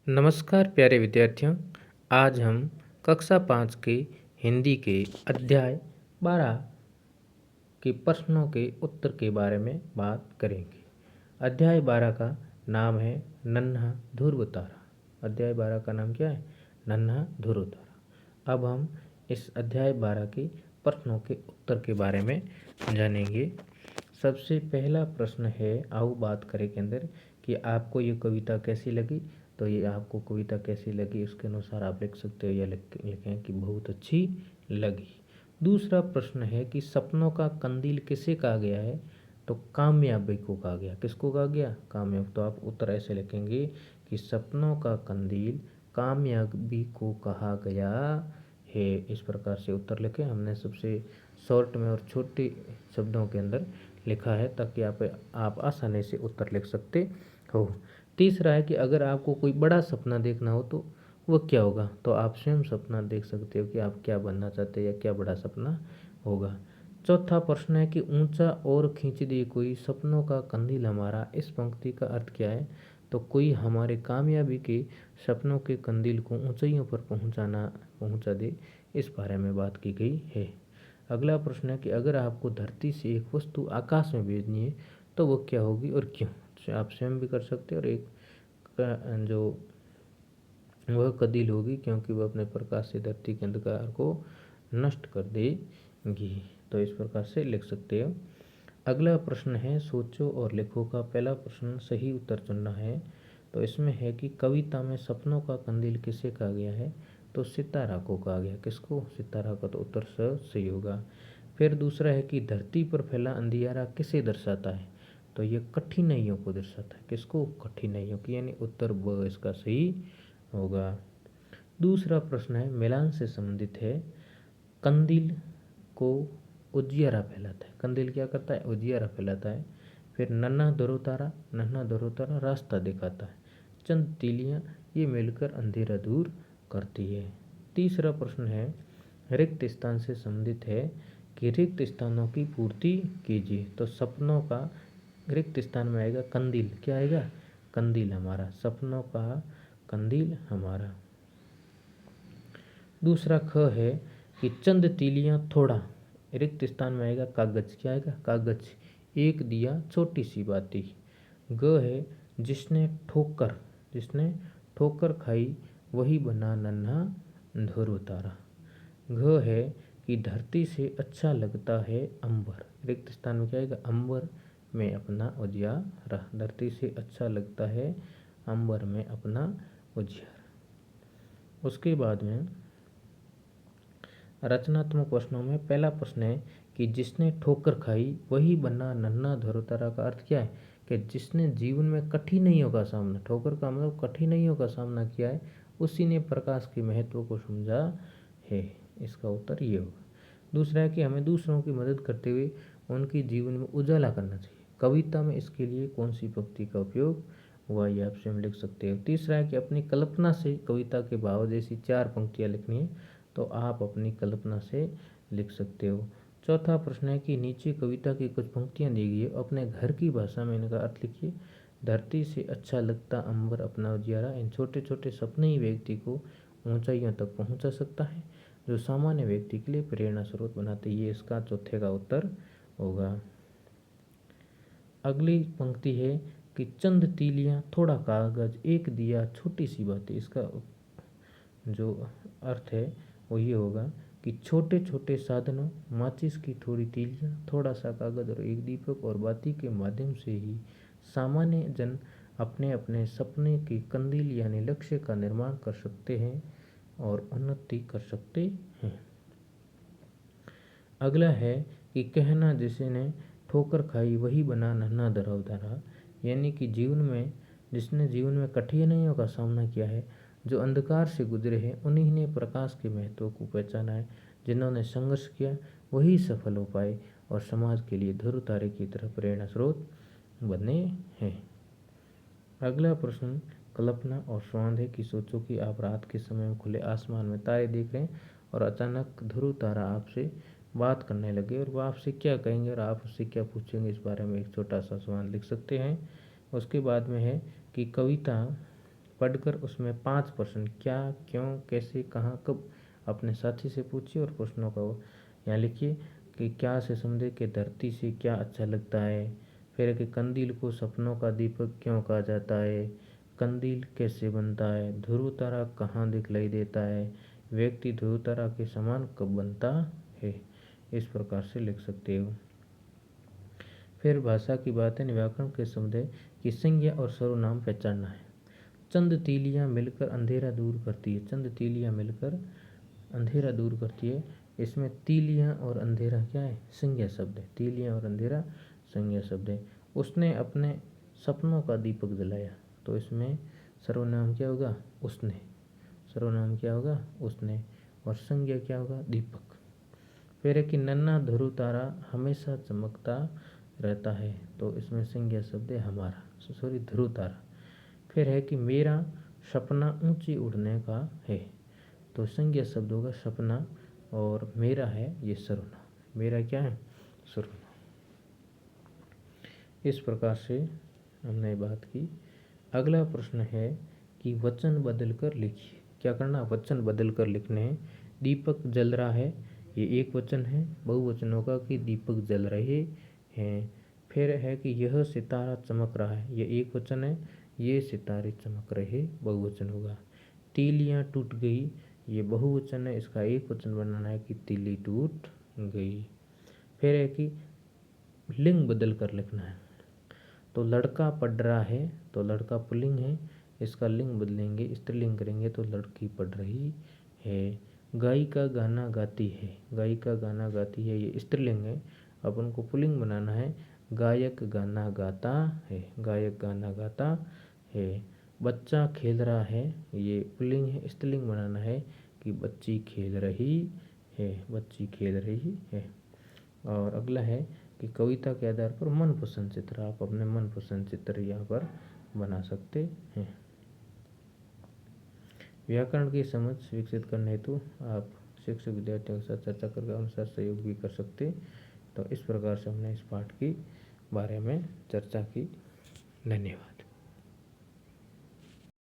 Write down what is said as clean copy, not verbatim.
नमस्कार प्यारे विद्यार्थियों। आज हम कक्षा 5 के हिंदी के अध्याय 12 के प्रश्नों के उत्तर के बारे में बात करेंगे। अध्याय 12 का नाम है नन्हा ध्रुव तारा। अध्याय 12 का नाम क्या है? नन्हा ध्रुव तारा। अब हम इस अध्याय 12 के प्रश्नों के उत्तर के बारे में जानेंगे। सबसे पहला प्रश्न है, आओ बात करें के अंदर कि आपको ये कविता कैसी लगी। तो ये आपको कविता कैसी लगी उसके अनुसार आप लिख सकते हो या लिखें कि बहुत अच्छी लगी। दूसरा प्रश्न है कि सपनों का कंदील किसे कहा गया है? तो कामयाबी को कहा गया। किसको कहा गया? कामयाब। तो आप उत्तर ऐसे लिखेंगे कि सपनों का कंदील कामयाबी को कहा गया है। इस प्रकार से उत्तर लिखें। हमने सबसे शॉर्ट में और छोटे शब्दों के अंदर लिखा है ताकि आप आसानी से उत्तर लिख सकते हो। तीसरा है कि अगर आपको कोई बड़ा सपना देखना हो तो वह क्या होगा? तो आप स्वयं सपना देख सकते हो कि आप क्या बनना चाहते हैं या क्या बड़ा सपना होगा। चौथा प्रश्न है कि ऊंचा और खींच दे कोई सपनों का कंदील हमारा। इस पंक्ति का अर्थ क्या है? तो कोई हमारे कामयाबी के सपनों के कंदील को ऊंचाइयों पर पहुंचा दे, इस बारे में बात की गई है। अगला प्रश्न है कि अगर आपको धरती से एक वस्तु आकाश में भेजनी है तो वो क्या होगी और क्यों? आप स्वयं भी कर सकते हैं और एक जो वह कंदील होगी क्योंकि वह अपने प्रकाश से धरती के अंधकार को नष्ट कर देगी। तो इस प्रकार से लिख सकते हो। अगला प्रश्न है सोचो और लिखो का। पहला प्रश्न सही उत्तर चुनना है। तो इसमें है कि कविता में सपनों का कंदील किसे कहा गया है? तो सितारा को कहा गया। किसको? सितारा का। तो उत्तर सही होगा। फिर दूसरा है कि धरती पर फैला अंधियारा किसे दर्शाता है? तो ये कठिनाइयों को दर्शाता है। किसको? कठिनाइयों की, यानी उत्तर ब इसका सही होगा। दूसरा प्रश्न है मिलान से संबंधित है। कंदील को उजियारा फैलाता है। कंदील क्या करता है? उजियारा फैलाता है। फिर नन्हा ध्रुव तारा रास्ता दिखाता है। चंद तीलियां ये मिलकर अंधेरा दूर करती है। तीसरा प्रश्न है रिक्त स्थान से संबंधित है कि रिक्त स्थानों की पूर्ति कीजिए। तो सपनों का रिक्त स्थान में आएगा कंदील। क्या आएगा? कंदील हमारा। सपनों का कंदील हमारा। दूसरा ख है कि चंद तीलियां थोड़ा, रिक्त स्थान में आएगा कागज। क्या आएगा? कागज। एक दिया छोटी सी बाती। ग है जिसने ठोकर खाई वही बना नन्हा ध्रुव तारा। घ है कि धरती से अच्छा लगता है अंबर। रिक्त स्थान में क्या आएगा? अंबर में अपना उजियारा। धरती से अच्छा लगता है अंबर में अपना उजियारा। उसके बाद में रचनात्मक प्रश्नों में पहला प्रश्न है कि जिसने ठोकर खाई वही बना नन्हा ध्रुव तारा का अर्थ क्या है? कि जिसने जीवन में कठिनाइयों का सामना, ठोकर का मतलब कठिनाइयों का सामना किया है, उसी ने प्रकाश के महत्व को समझा है। इसका उत्तर ये होगा। दूसरा है कि हमें दूसरों की मदद करते हुए उनके जीवन में उजाला करना चाहिए। कविता में इसके लिए कौन सी पंक्ति का उपयोग हुआ, ये आप स्वयं लिख सकते हो। तीसरा है कि अपनी कल्पना से कविता के भाव जैसी 4 पंक्तियाँ लिखनी है। तो आप अपनी कल्पना से लिख सकते हो। चौथा प्रश्न है कि नीचे कविता की कुछ पंक्तियाँ दी गई है, अपने घर की भाषा में इनका अर्थ लिखिए। धरती से अच्छा लगता अंबर अपना उजियारा। इन छोटे छोटे सपने ही व्यक्ति को ऊंचाइयों तक पहुंचा सकता है, जो सामान्य व्यक्ति के लिए प्रेरणा स्रोत बनाते। ये इसका चौथे का उत्तर होगा। अगली पंक्ति है कि चंद तीलियां थोड़ा कागज एक दिया छोटी सी बातें। इसका जो अर्थ है वो ये होगा कि छोटे छोटे साधनों, माचिस की थोड़ी तीलियां, थोड़ा सा कागज और एक दीपक और बाती के माध्यम से ही सामान्य जन अपने अपने सपने के कंदील यानी लक्ष्य का निर्माण कर सकते हैं और उन्नति कर सकते हैं। अगला है कि कहना जिसने ठोकर खाई वही बना नन्हा ध्रुव तारा, यानी कि जिसने जीवन में कठिनाइयों का सामना किया है, जो अंधकार से गुजरे हैं, उन्हीं ने प्रकाश के महत्व को पहचाना है। जिन्होंने संघर्ष किया वही सफल हो पाए और समाज के लिए ध्रुव तारे की तरह प्रेरणा स्रोत बने हैं। अगला प्रश्न कल्पना और स्वांध है कि सोचो कि आप रात के समय में खुले आसमान में तारे देख रहे हैं और अचानक ध्रुव तारा आपसे बात करने लगे और वह आपसे क्या कहेंगे और आप उससे क्या पूछेंगे, इस बारे में एक छोटा सा सवाल लिख सकते हैं। उसके बाद में है कि कविता पढ़कर उसमें 5 प्रश्न क्या, क्यों, कैसे, कहाँ, कब अपने साथी से पूछिए और प्रश्नों का यहाँ लिखिए कि क्या से समझे कि धरती से क्या अच्छा लगता है। फिर है कि कंदील को सपनों का दीपक क्यों कहा जाता है, कंदील कैसे बनता है, ध्रुव तारा कहाँ दिखलाई देता है, व्यक्ति ध्रुव तारा के समान कब बनता है। इस प्रकार से लिख सकते हो। फिर भाषा की बातें व्याकरण के समझे कि संज्ञा और सर्वनाम पहचानना है। चंद तीलियां मिलकर अंधेरा दूर करती है, चंद तीलियां मिलकर अंधेरा दूर करती है। इसमें तीलियां और अंधेरा क्या है, संज्ञा शब्द है। तीलियां और अंधेरा संज्ञा शब्द है। उसने अपने सपनों का दीपक जलाया, तो इसमें सर्वनाम क्या होगा, उसने। सर्वनाम क्या होगा, उसने। और संज्ञा क्या होगा, दीपक। फिर है कि नन्हा ध्रुव तारा हमेशा चमकता रहता है, तो इसमें संज्ञा शब्द है हमारा, सॉरी ध्रुव तारा। फिर है कि मेरा सपना ऊंची उड़ने का है, तो संज्ञा शब्द होगा सपना, और मेरा है ये सर्वनाम। मेरा क्या है, सर्वनाम। इस प्रकार से हमने बात की। अगला प्रश्न है कि वचन बदल कर लिखिए। क्या करना, वचन बदल कर लिखने हैं। दीपक जल रहा है, ये एक वचन है। बहुवचन होगा कि दीपक जल रहे हैं। फिर है कि यह सितारा चमक रहा है, ये एक वचन है। ये सितारे चमक रहे, बहुवचन होगा। तीलियां टूट गई, ये बहुवचन है, इसका एक वचन बनाना है कि तीली टूट गई। फिर है कि लिंग बदल कर लिखना है। तो लड़का पढ़ रहा है, तो लड़का पुल्लिंग है, इसका लिंग बदलेंगे, स्त्रीलिंग करेंगे तो लड़की पढ़ रही है। गायिका गाना गाती है, गायिका गाना गाती है, ये स्त्रीलिंग है। अपन को पुल्लिंग बनाना है, गायक गाना गाता है, गायक गाना गाता है। बच्चा खेल रहा है, ये पुल्लिंग है, स्त्रीलिंग बनाना है कि बच्ची खेल रही है, बच्ची खेल रही है। और अगला है कि कविता के आधार पर मनपसंद चित्र, आप अपने मनपसंद चित्र यहाँ पर बना सकते हैं। व्याकरण की समझ विकसित करने हेतु आप शिक्षक विद्यार्थियों के साथ चर्चा करके अनुसार सहयोग भी कर सकते। तो इस प्रकार से हमने इस पाठ के बारे में चर्चा की। धन्यवाद।